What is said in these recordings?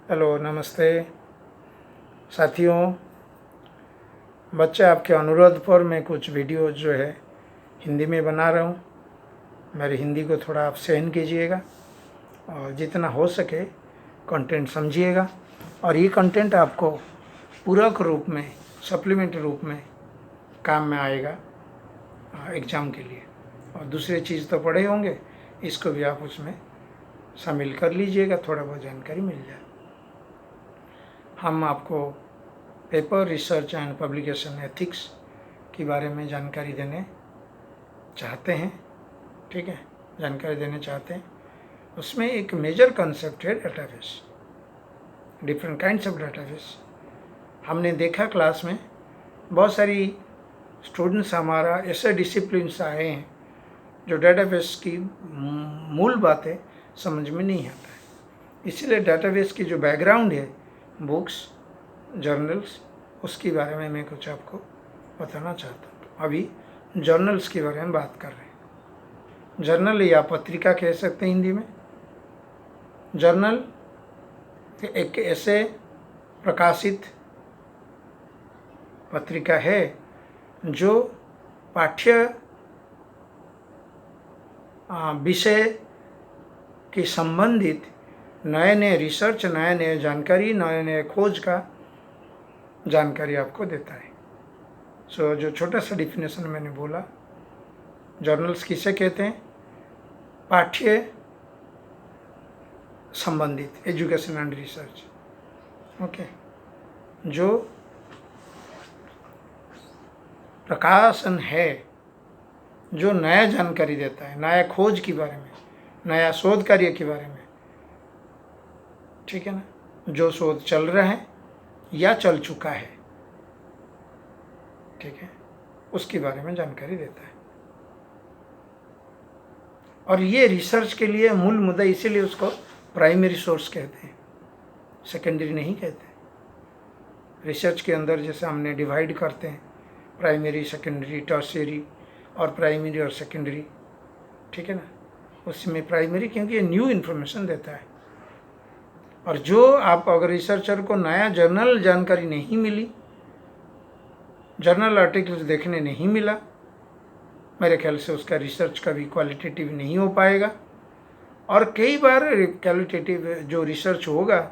Hello, नमस्ते साथियों। बच्चे, आपके अनुरोध पर मैं कुछ वीडियो जो है हिंदी में बना रहा हूँ। मेरी हिंदी को थोड़ा आप सहन कीजिएगा और जितना हो सके कंटेंट समझिएगा। और ये कंटेंट आपको पूरक रूप में, सप्लीमेंट रूप में काम में आएगा एग्ज़ाम के लिए। और दूसरी चीज़ तो पढ़े होंगे, इसको भी आप उसमें शामिल कर लीजिएगा, थोड़ा बहुत जानकारी मिल जाए। हम आपको paper research and publication ethics के बारे में जानकारी देने चाहते हैं। ठीक है, जानकारी देने चाहते हैं। उसमें एक मेजर कंसेप्ट है database, different kinds of database. हमने देखा क्लास में बहुत सारी स्टूडेंट्स हमारा ऐसे डिसिप्लिन से आए हैं जो डेटाबेस की मूल बातें समझ में नहीं आता है। इसीलिए डेटाबेस की जो बैकग्राउंड है, बुक्स, जर्नल्स, उसके बारे में मैं कुछ आपको बताना चाहता हूँ। अभी जर्नल्स के बारे में बात कर रहे हैं। जर्नल या पत्रिका कह सकते हैं हिंदी में। जर्नल एक ऐसे प्रकाशित पत्रिका है जो पाठ्य विषय के संबंधित नए नए रिसर्च, नए नए जानकारी, नए नए खोज का जानकारी आपको देता है। सो जो छोटा सा डिफिनेशन मैंने बोला, जर्नल्स किसे कहते हैं? पाठ्य संबंधित, एजुकेशन एंड रिसर्च। ओके, जो प्रकाशन है, जो नया जानकारी देता है, नया खोज के बारे में, नया शोध कार्य के बारे में। ठीक है ना, जो शोध चल रहा है या चल चुका है, ठीक है, उसके बारे में जानकारी देता है। और ये रिसर्च के लिए मूल मुद्दा, इसीलिए उसको प्राइमरी सोर्स कहते हैं, सेकेंडरी नहीं कहते। रिसर्च के अंदर जैसे हमने डिवाइड करते हैं, प्राइमरी, सेकेंडरी, टर्शियरी और प्राइमरी और सेकेंडरी। ठीक है ना, उसमें प्राइमरी क्योंकि ये न्यू इन्फॉर्मेशन देता है। और जो आप अगर रिसर्चर को नया जर्नल जानकारी नहीं मिली, जर्नल आर्टिकल्स देखने नहीं मिला, मेरे ख्याल से उसका रिसर्च का भी क्वालिटेटिव नहीं हो पाएगा। और कई बार क्वालिटेटिव जो रिसर्च होगा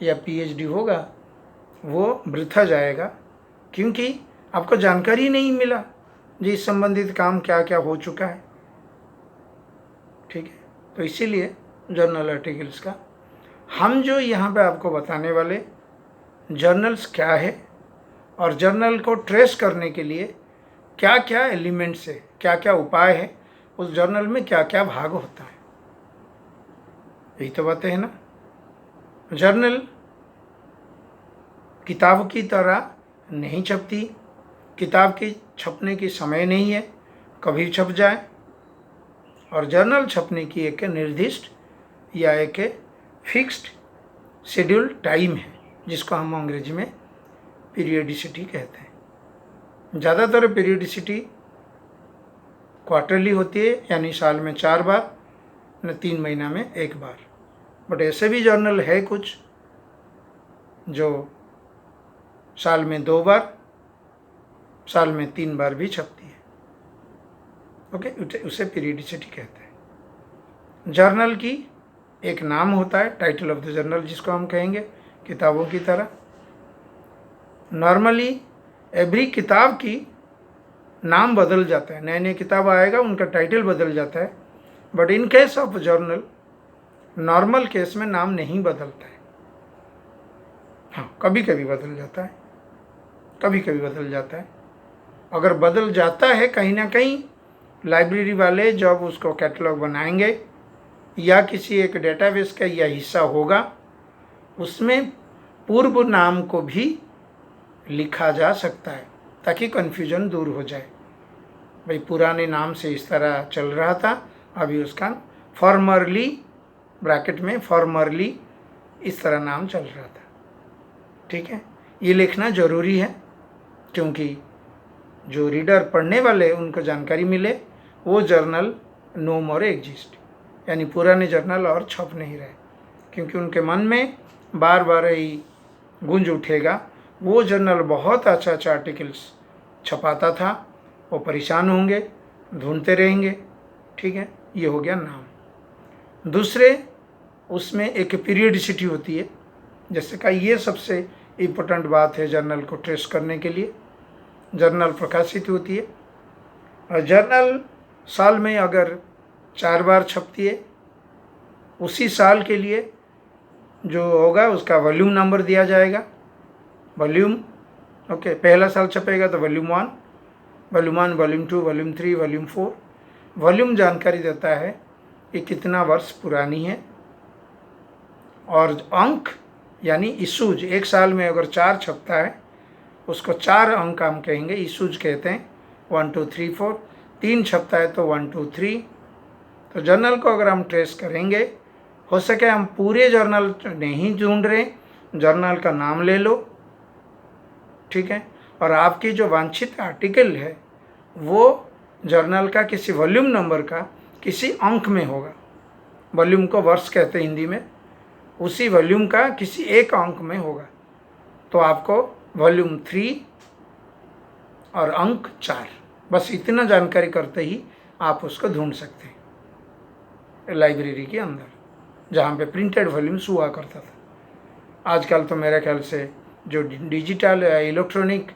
या पीएचडी होगा वो वृथा जाएगा, क्योंकि आपको जानकारी नहीं मिला जिस संबंधित काम क्या क्या हो चुका है। ठीक है, तो इसीलिए जर्नल आर्टिकल्स का हम जो यहाँ पे आपको बताने वाले जर्नल्स क्या है और जर्नल को ट्रेस करने के लिए क्या क्या एलिमेंट्स है, क्या क्या उपाय है, उस जर्नल में क्या क्या भाग होता है, यही तो बातें है ना। जर्नल किताब की तरह नहीं छपती, किताब की छपने की समय नहीं है, कभी छप जाए। और जर्नल छपने की एक निर्दिष्ट या एक फिक्स्ड शेड्यूल टाइम है, जिसको हम अंग्रेजी में पीरियडिसिटी कहते हैं। ज़्यादातर पीरियडिसिटी क्वार्टरली होती है, यानी साल में 4 बार, न 3 महीना में 1 बार। बट ऐसे भी जर्नल है कुछ जो साल में 2 बार, साल में 3 बार भी छपती है। ओके, उसे पीरियडिसिटी कहते हैं। जर्नल की एक नाम होता है, टाइटल ऑफ द जर्नल, जिसको हम कहेंगे किताबों की तरह। नॉर्मली एवरी किताब की नाम बदल जाता है, नए नए किताब आएगा उनका टाइटल बदल जाता है। But in case of journal, normal case में नाम नहीं बदलता है। हाँ, कभी कभी बदल जाता है, कभी कभी बदल जाता है। अगर बदल जाता है कहीं ना कहीं, लाइब्रेरी वाले जब उसको कैटलॉग बनाएंगे या किसी एक डेटाबेस का यह हिस्सा होगा, उसमें पूर्व नाम को भी लिखा जा सकता है ताकि कन्फ्यूजन दूर हो जाए। भाई पुराने नाम से इस तरह चल रहा था, अभी उसका फॉर्मरली, ब्रैकेट में फॉर्मरली इस तरह नाम चल रहा था। ठीक है, ये लिखना ज़रूरी है क्योंकि जो रीडर, पढ़ने वाले, उनको जानकारी मिले वो जर्नल नो मोर एग्जिस्ट, यानी पुराने जर्नल और छप नहीं रहे, क्योंकि उनके मन में बार बार ही गूंज उठेगा। वो जर्नल बहुत अच्छा अच्छा आर्टिकल्स छपाता था, वो परेशान होंगे, ढूंढते रहेंगे। ठीक है, ये हो गया नाम। दूसरे, उसमें एक पीरियडिसिटी होती है, जैसे कहा ये सबसे इम्पोर्टेंट बात है जर्नल को ट्रेस करने के लिए। जर्नल प्रकाशित होती है और जर्नल साल में अगर 4 बार छपती है, उसी साल के लिए जो होगा उसका वॉल्यूम नंबर दिया जाएगा। वॉल्यूम, ओके, पहला साल छपेगा तो volume 1, volume 1, volume 2, volume 3, volume 4। Volume जानकारी देता है कि कितना वर्ष पुरानी है। और अंक यानी इशूज, एक साल में अगर 4 छपता है उसको 4 अंक हम कहेंगे, इशूज कहते हैं। 1 2 3 4। 3 छपता है तो 1 2 3। तो जर्नल को अगर हम ट्रेस करेंगे, हो सके हम पूरे जर्नल नहीं ढूंढ रहे, जर्नल का नाम ले लो, ठीक है, और आपकी जो वांछित आर्टिकल है वो जर्नल का किसी वॉल्यूम नंबर का किसी अंक में होगा। वॉल्यूम को वर्ष कहते हैं हिंदी में। उसी वॉल्यूम का किसी एक अंक में होगा। तो आपको वॉल्यूम 3 और अंक 4, बस इतना जानकारी करते ही आप उसको ढूंढ सकते हैं लाइब्रेरी के अंदर, जहाँ पे प्रिंटेड वॉल्यूम्स हुआ करता था। आजकल तो मेरे ख्याल से जो डिजिटल इलेक्ट्रॉनिक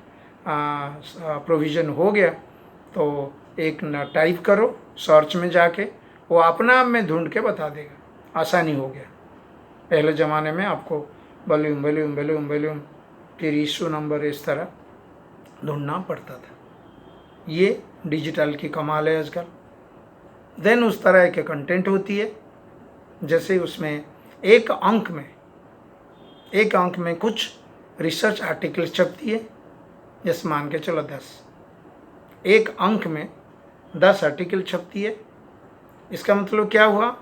प्रोविज़न हो गया, तो एक न टाइप करो सर्च में जाके, वो अपना आप में ढूंढ के बता देगा। आसानी हो गया। पहले ज़माने में आपको वॉल्यूम वॉल्यूम वॉल्यूम वॉल्यूम फिर इशू नंबर इस तरह ढूंढना पड़ता था। ये डिजिटल की कमाल है आजकल। देन उस तरह के कंटेंट होती है, जैसे उसमें एक अंक में कुछ रिसर्च आर्टिकल छपती है। जैसे मान के चलो 10, एक अंक में 10 आर्टिकल छपती है। इसका मतलब क्या हुआ,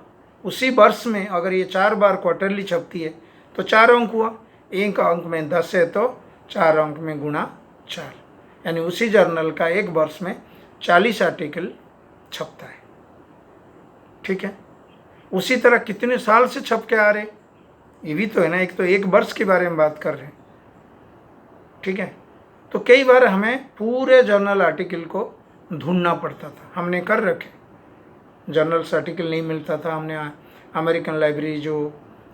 उसी वर्ष में अगर ये 4 बार क्वार्टरली छपती है तो 4 अंक हुआ। एक अंक में 10 है तो 4 अंक में गुणा 4, यानी उसी जर्नल का एक वर्ष में 40 आर्टिकल छपता है। ठीक है, उसी तरह कितने साल से छप के आ रहे, ये भी तो है ना। एक तो एक वर्ष के बारे में बात कर रहे हैं, ठीक है। तो कई बार हमें पूरे जर्नल आर्टिकल को ढूंढना पड़ता था। हमने कर रखे, जर्नल्स आर्टिकल नहीं मिलता था। हमने अमेरिकन लाइब्रेरी जो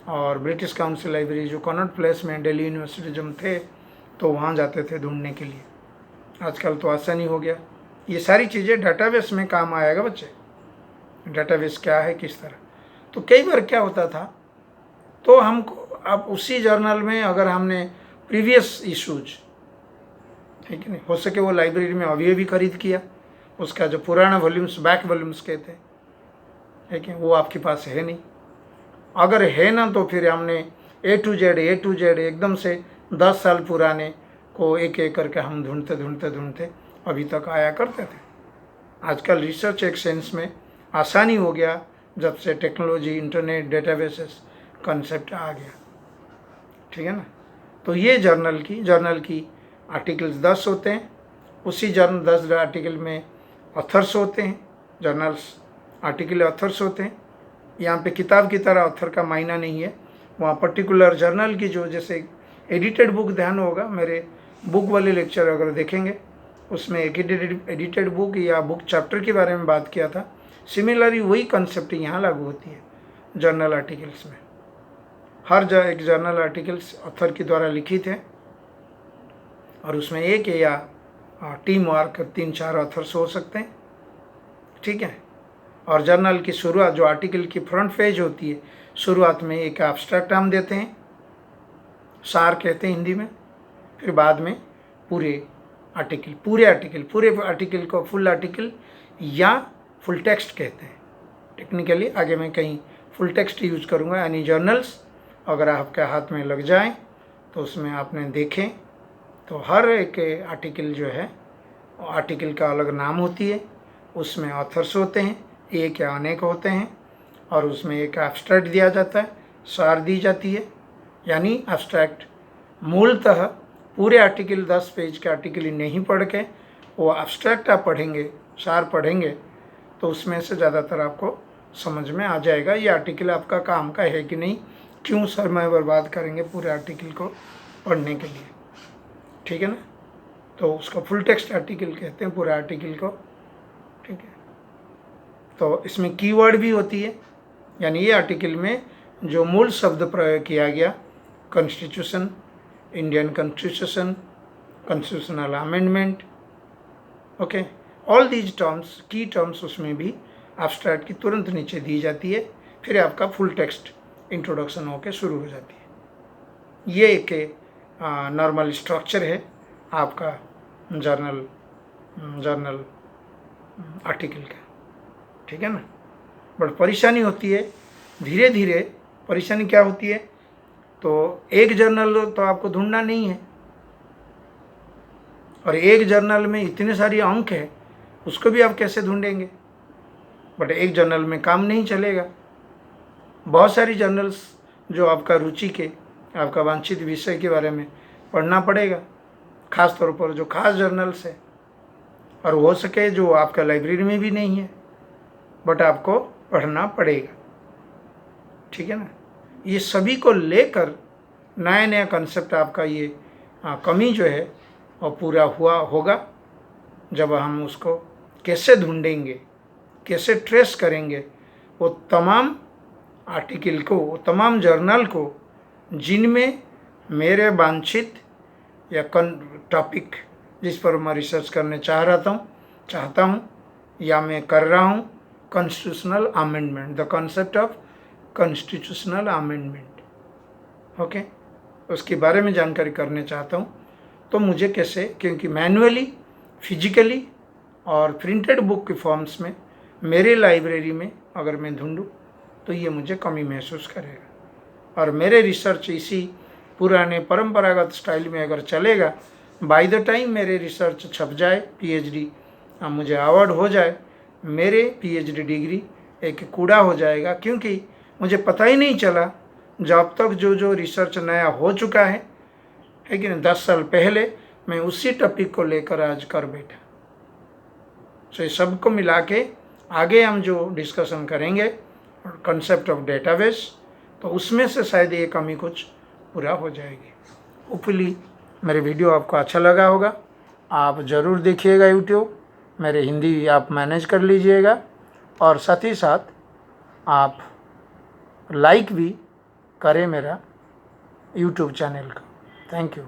और ब्रिटिश काउंसिल लाइब्रेरी जो कॉनॉट प्लेस में दिल्ली यूनिवर्सिटी जब थे, तो वहाँ जाते थे ढूंढने के लिए। आजकल तो आसानी हो गया। ये सारी चीज़ें डाटाबेस में काम आएगा बच्चे। डाटाबेस क्या है, किस तरह। तो कई बार क्या होता था, तो हमको अब उसी जर्नल में अगर हमने प्रीवियस इशूज, ठीक है नहीं, हो सके वो लाइब्रेरी में अभी खरीद किया, उसका जो पुराना वॉल्यूम्स, बैक वॉल्यूम्स कहते हैं, ठीक है, वो आपके पास है नहीं। अगर है ना, तो फिर हमने ए टू जेड एकदम से 10 साल पुराने को एक एक करके हम ढूंढते अभी तक आया करते थे। आजकल रिसर्च एक सेंस में आसानी हो गया जब से टेक्नोलॉजी, इंटरनेट, डेटाबेसेस कंसेप्ट आ गया, ठीक है ना। तो ये जर्नल की आर्टिकल्स 10 होते हैं। उसी जर्नल 10 आर्टिकल में ऑथर्स होते हैं, जर्नल्स आर्टिकल ऑथर्स होते हैं। यहाँ पे किताब की तरह ऑथर का मायना नहीं है। वहाँ पर्टिकुलर जर्नल की जो, जैसे एडिटेड बुक, ध्यान होगा मेरे बुक वाले लेक्चर अगर देखेंगे, उसमें एडिटेड बुक या बुक चैप्टर के बारे में बात किया था। सिमिलरली वही कंसेप्ट यहाँ लागू होती है जर्नल आर्टिकल्स में। हर एक जर्नल आर्टिकल्स ऑथर के द्वारा लिखित है और उसमें एक या टीम वर्क 3-4 ऑथर्स हो सकते हैं, ठीक है। और जर्नल की शुरुआत, जो आर्टिकल की फ्रंट पेज होती है, शुरुआत में एक एब्स्ट्रैक्ट हम देते हैं, सार कहते हैं हिंदी में। फिर बाद में पूरे आर्टिकल को फुल आर्टिकल या फुल टेक्स्ट कहते हैं। टेक्निकली आगे मैं कहीं फुल टेक्स्ट यूज करूँगा। यानी जर्नल्स अगर आपके हाथ में लग जाएं तो उसमें आपने देखें तो हर एक आर्टिकल जो है, आर्टिकल का अलग नाम होती है, उसमें ऑथर्स होते हैं, एक या अनेक होते हैं, और उसमें एक एब्स्ट्रैक्ट दिया जाता है, सार दी जाती है। यानी एब्स्ट्रैक्ट मूलतः पूरे आर्टिकल 10 पेज के आर्टिकल ही नहीं पढ़ के, वो एब्स्ट्रैक्ट आप पढ़ेंगे, सार पढ़ेंगे, तो उसमें से ज़्यादातर आपको समझ में आ जाएगा ये आर्टिकल आपका काम का है कि नहीं, क्यों समय बर्बाद करेंगे पूरे आर्टिकल को पढ़ने के लिए, ठीक है ना। तो उसका फुल टेक्स्ट आर्टिकल कहते हैं पूरे आर्टिकल को, ठीक है। तो इसमें कीवर्ड भी होती है, यानी ये आर्टिकल में जो मूल शब्द प्रयोग किया गया, constitution, Indian constitution, constitutional amendment, okay, all these terms, की टर्म्स उसमें भी एब्स्ट्रैक्ट की तुरंत नीचे दी जाती है, फिर आपका फुल टेक्स्ट इंट्रोडक्शन होके शुरू हो जाती है। ये एक नॉर्मल स्ट्रक्चर है आपका जर्नल आर्टिकल का, ठीक है ना। बट परेशानी होती है धीरे धीरे, परेशानी क्या होती है, तो एक जर्नल तो आपको ढूंढना नहीं है, और एक जर्नल में इतने सारी अंक है, उसको भी आप कैसे ढूंढेंगे। बट एक जर्नल में काम नहीं चलेगा, बहुत सारी जर्नल्स जो आपका रुचि के, आपका वांछित विषय के बारे में पढ़ना पड़ेगा, खास तौर पर जो खास जर्नल्स है, और हो सके जो आपका लाइब्रेरी में भी नहीं है, बट आपको पढ़ना पड़ेगा, ठीक है ना। ये सभी को लेकर नया नया कंसेप्ट आपका ये कमी जो है वो पूरा हुआ होगा जब हम उसको कैसे ढूंढेंगे, कैसे ट्रेस करेंगे वो तमाम आर्टिकल को, वो तमाम जर्नल को जिनमें मेरे वांछित या टॉपिक जिस पर मैं रिसर्च करने चाहता हूँ या मैं कर रहा हूँ, constitutional amendment, the concept of constitutional amendment, okay, उसके बारे में जानकारी करने चाहता हूँ। तो मुझे कैसे, क्योंकि मैनुअली, फिजिकली और प्रिंटेड बुक के फॉर्म्स में मेरे लाइब्रेरी में अगर मैं ढूंढूँ तो ये मुझे कमी महसूस करेगा, और मेरे रिसर्च इसी पुराने परंपरागत स्टाइल में अगर चलेगा, बाय द टाइम मेरे रिसर्च छप जाए, पीएचडी मुझे अवार्ड हो जाए, मेरे पीएचडी डिग्री एक कूड़ा हो जाएगा, क्योंकि मुझे पता ही नहीं चला जब तक जो रिसर्च नया हो चुका है कि नहीं, 10 साल पहले मैं उसी टॉपिक को लेकर आज कर बैठा। तो ये सबको मिला के आगे हम जो डिस्कशन करेंगे कंसेप्ट ऑफ डेटाबेस, तो उसमें से शायद ये कमी कुछ पूरा हो जाएगी। होपफुली मेरे वीडियो आपको अच्छा लगा होगा, आप ज़रूर देखिएगा यूट्यूब, मेरे हिंदी आप मैनेज कर लीजिएगा, और साथ ही साथ आप लाइक भी करें मेरा यूट्यूब चैनल का। Thank you.